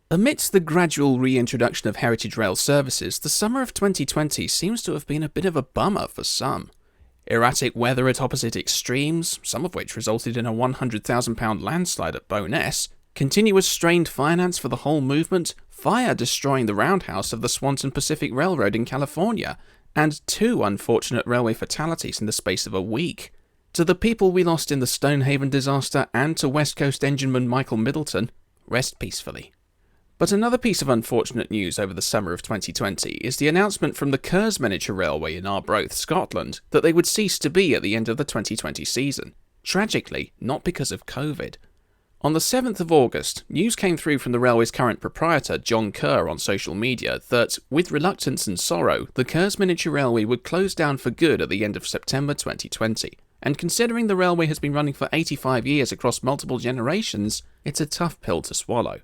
Amidst the gradual reintroduction of heritage rail services, the summer of 2020 seems to have been a bit of a bummer for some. Erratic weather at opposite extremes, some of which resulted in a £100,000 landslide at Bowness, continuous strained finance for the whole movement, fire destroying the roundhouse of the Swanton Pacific Railroad in California, and 2 unfortunate railway fatalities in the space of a week. To the people we lost in the Stonehaven disaster and to West Coast engineman Michael Middleton, rest peacefully. But another piece of unfortunate news over the summer of 2020 is the announcement from the Kerrs Miniature Railway in Arbroath, Scotland, that they would cease to be at the end of the 2020 season. Tragically, not because of COVID. On the 7th of August, news came through from the railway's current proprietor, John Kerr, on social media that, with reluctance and sorrow, the Kerrs Miniature Railway would close down for good at the end of September 2020. And considering the railway has been running for 85 years across multiple generations, it's a tough pill to swallow.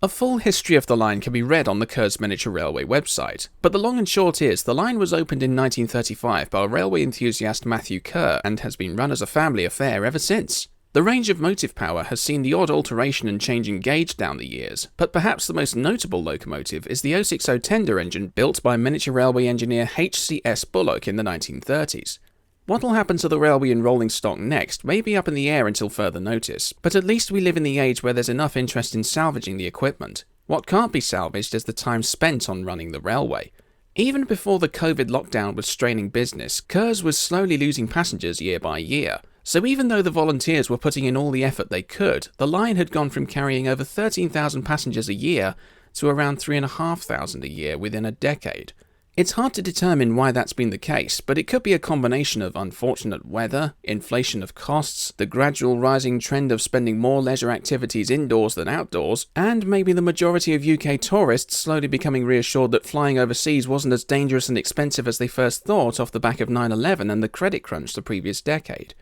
A full history of the line can be read on the Kerrs Miniature Railway website, but the long and short is the line was opened in 1935 by railway enthusiast Matthew Kerr and has been run as a family affair ever since. The range of motive power has seen the odd alteration and change in gauge down the years, but perhaps the most notable locomotive is the 060 tender engine built by miniature railway engineer H.C.S. Bullock in the 1930s. What will happen to the railway in rolling stock next may be up in the air until further notice, but at least we live in the age where there's enough interest in salvaging the equipment. What can't be salvaged is the time spent on running the railway. Even before the COVID lockdown was straining business, Kerrs was slowly losing passengers year by year. So even though the volunteers were putting in all the effort they could, the line had gone from carrying over 13,000 passengers a year to around 3,500 a year within a decade. It's hard to determine why that's been the case, but it could be a combination of unfortunate weather, inflation of costs, the gradual rising trend of spending more leisure activities indoors than outdoors, and maybe the majority of UK tourists slowly becoming reassured that flying overseas wasn't as dangerous and expensive as they first thought off the back of 9/11 and the credit crunch the previous decade.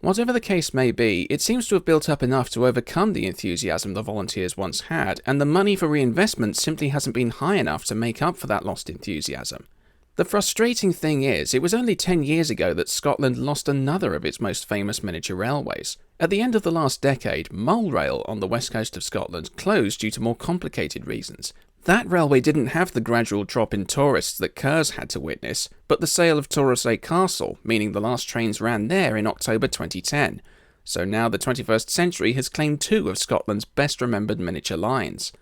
Whatever the case may be, it seems to have built up enough to overcome the enthusiasm the volunteers once had, and the money for reinvestment simply hasn't been high enough to make up for that lost enthusiasm. The frustrating thing is, it was only 10 years ago that Scotland lost another of its most famous miniature railways. At the end of the last decade, Mulrail on the west coast of Scotland closed due to more complicated reasons. That railway didn't have the gradual drop in tourists that Kerrs had to witness, but the sale of Torosay Castle, meaning the last trains ran there in October 2010. So now the 21st century has claimed 2 of Scotland's best remembered miniature lines.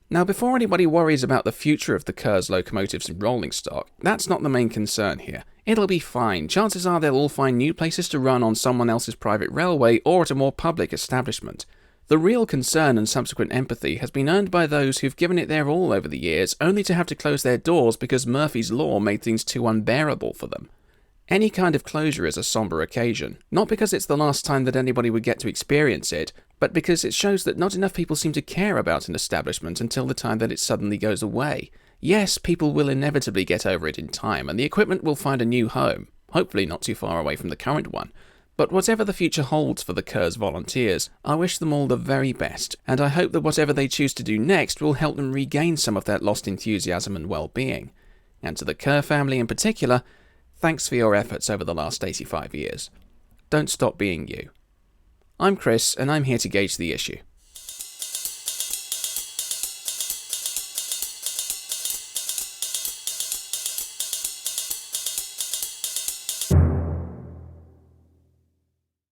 Now before anybody worries about the future of the Kerrs locomotives in rolling stock, that's not the main concern here. It'll be fine. Chances are they'll all find new places to run on someone else's private railway or at a more public establishment. The real concern and subsequent empathy has been earned by those who've given it their all over the years, only to have to close their doors because Murphy's Law made things too unbearable for them. Any kind of closure is a somber occasion, not because it's the last time that anybody would get to experience it, but because it shows that not enough people seem to care about an establishment until the time that it suddenly goes away. Yes, people will inevitably get over it in time, and the equipment will find a new home, hopefully not too far away from the current one. But whatever the future holds for the Kerrs volunteers, I wish them all the very best, and I hope that whatever they choose to do next will help them regain some of that lost enthusiasm and well-being. And to the Kerr family in particular, thanks for your efforts over the last 85 years. Don't stop being you. I'm Chris, and I'm here to gauge the issue.